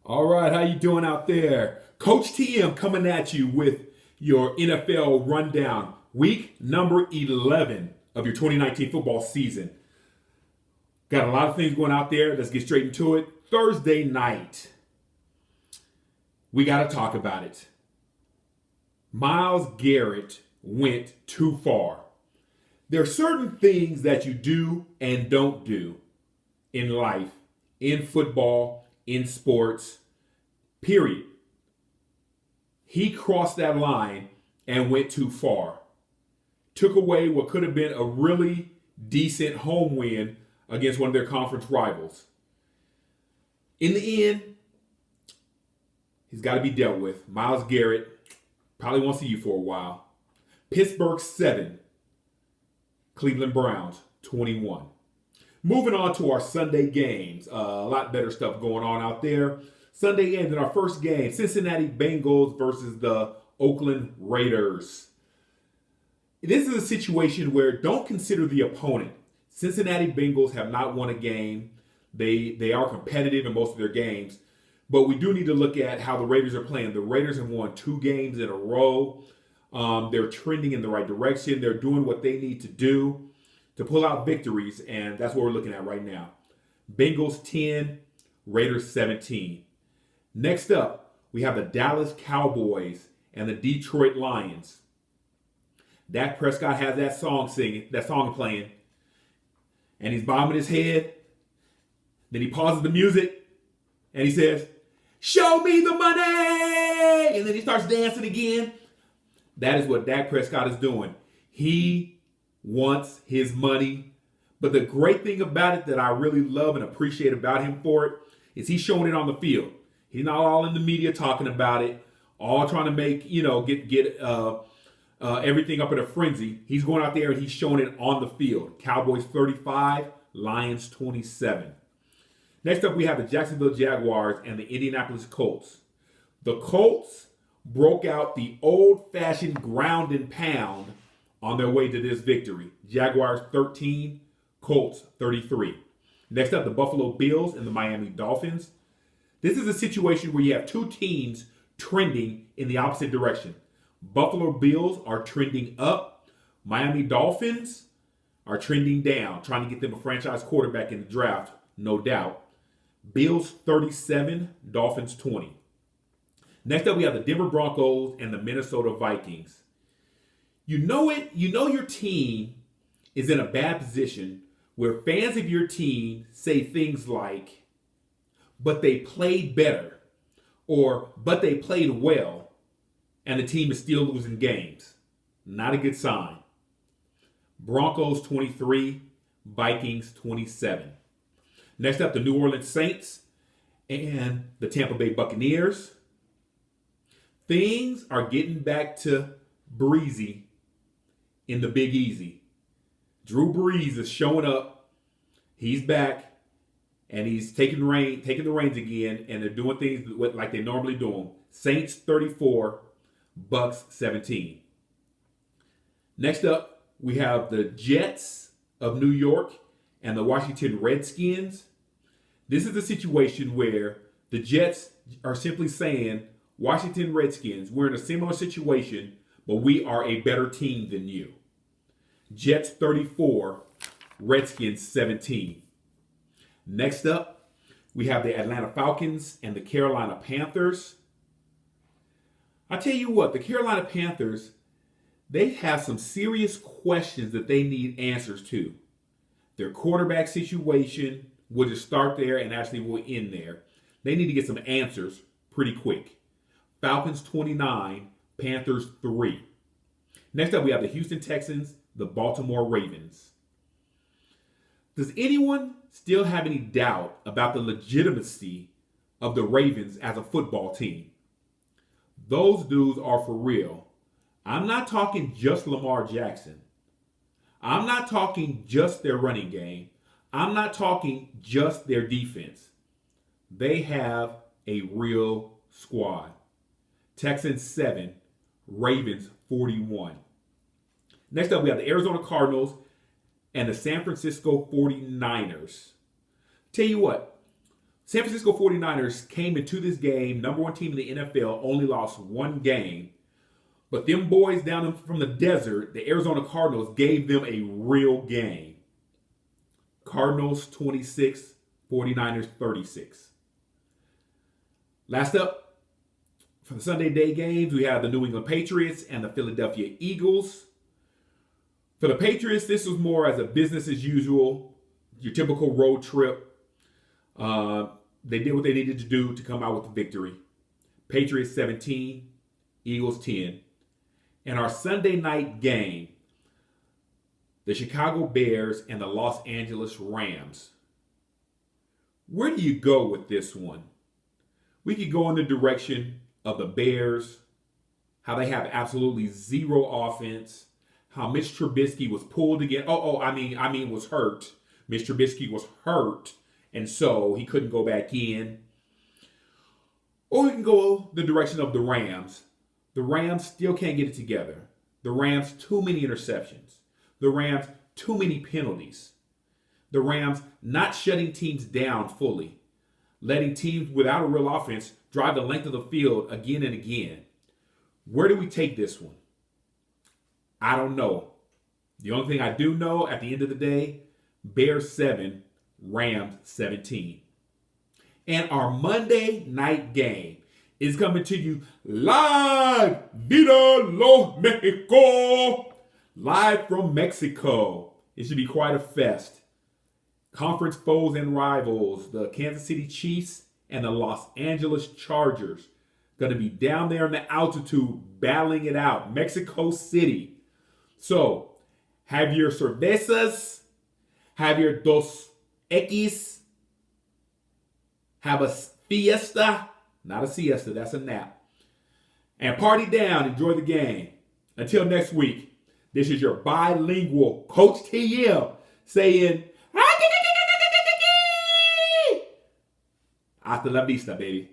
All right, how you doing out there? Coach TM coming at you with your NFL rundown, week number 11 of your 2019 football season. Got a lot of things going out there. Let's get straight into it. Thursday night, we got to talk about it. Myles Garrett went too far. There are certain things that you do and don't do in life, in football, in sports, period. He crossed that line and went too far. Took away what could have been a really decent home win against one of their conference rivals. In the end, he's got to be dealt with. Myles Garrett probably won't see you for a while. Pittsburgh 7, Cleveland Browns 21. Moving on to our Sunday games. A lot better stuff going on out there. Sunday games in our first game, Cincinnati Bengals versus the Oakland Raiders. This is a situation where don't consider the opponent. Cincinnati Bengals have not won a game. They are competitive in most of their games. But we do need to look at how the Raiders are playing. The Raiders have won 2 games in a row. They're trending in the right direction. They're doing what they need to do to pull out victories, and that's what we're looking at right now. Bengals 10, Raiders 17. Next up, we have the Dallas Cowboys and the Detroit Lions. Dak Prescott has that song playing, and he's bobbing his head. Then he pauses the music, and he says, "Show me the money!" And then he starts dancing again. That is what Dak Prescott is doing. He wants his money. But the great thing about it that I really love and appreciate about him for it is he's showing it on the field. He's not all in the media talking about it, all trying to make, get everything up in a frenzy. He's going out there and he's showing it on the field. Cowboys 35, Lions 27. Next up, we have the Jacksonville Jaguars and the Indianapolis Colts. The Colts broke out the old-fashioned ground and pound on their way to this victory. Jaguars 13, Colts 33. Next up, the Buffalo Bills and the Miami Dolphins. This is a situation where you have 2 teams trending in the opposite direction. Buffalo Bills are trending up. Miami Dolphins are trending down, trying to get them a franchise quarterback in the draft, no doubt. Bills 37, Dolphins 20. Next up, we have the Denver Broncos and the Minnesota Vikings. You know your team is in a bad position where fans of your team say things like, "But they played better," or "But they played well," and the team is still losing games. Not a good sign. Broncos 23, Vikings 27. Next up, the New Orleans Saints and the Tampa Bay Buccaneers. Things are getting back to breezy in the Big Easy. Drew Brees is showing up. He's back, and he's taking the reins again, and they're doing things like they normally do them. Saints 34, Bucks 17. Next up, we have the Jets of New York and the Washington Redskins. This is a situation where the Jets are simply saying, "Washington Redskins, we're in a similar situation, but we are a better team than you." Jets 34, Redskins 17. Next up, we have the Atlanta Falcons and the Carolina Panthers. I tell you what, the Carolina Panthers, they have some serious questions that they need answers to. Their quarterback situation, we'll just start there and actually we'll end there. They need to get some answers pretty quick. Falcons 29, Panthers 3. Next up, we have the Houston Texans, the Baltimore Ravens. Does anyone still have any doubt about the legitimacy of the Ravens as a football team? Those dudes are for real. I'm not talking just Lamar Jackson. I'm not talking just their running game. I'm not talking just their defense. They have a real squad. Texans 7, Ravens 41. Next up, we have the Arizona Cardinals and the San Francisco 49ers. Tell you what, San Francisco 49ers came into this game, number one team in the NFL, only lost one game. But them boys down from the desert, the Arizona Cardinals, gave them a real game. Cardinals 26, 49ers 36. Last up, for the Sunday day games, we have the New England Patriots and the Philadelphia Eagles. For the Patriots, this was more as a business as usual, your typical road trip. They did what they needed to do to come out with the victory. Patriots 17, Eagles 10. And our Sunday night game, the Chicago Bears and the Los Angeles Rams. Where do you go with this one? We could go in the direction of the Bears, how they have absolutely zero offense, how Mitch Trubisky was pulled again. Was hurt. Mitch Trubisky was hurt, and so he couldn't go back in. Or we can go the direction of the Rams. The Rams still can't get it together. The Rams, too many interceptions. The Rams, too many penalties. The Rams not shutting teams down fully, letting teams without a real offense drive the length of the field again and again. Where do we take this one? I don't know. The only thing I do know at the end of the day, Bears 7, Rams 17. And our Monday night game is coming to you live, Viva Los Mexico, live from Mexico. It should be quite a fest. Conference foes and rivals, the Kansas City Chiefs and the Los Angeles Chargers, going to be down there in the altitude battling it out. Mexico City. So, have your cervezas, have your Dos Equis, have a fiesta, not a siesta, that's a nap, and party down, enjoy the game. Until next week, this is your bilingual Coach TM saying, hasta la vista, baby.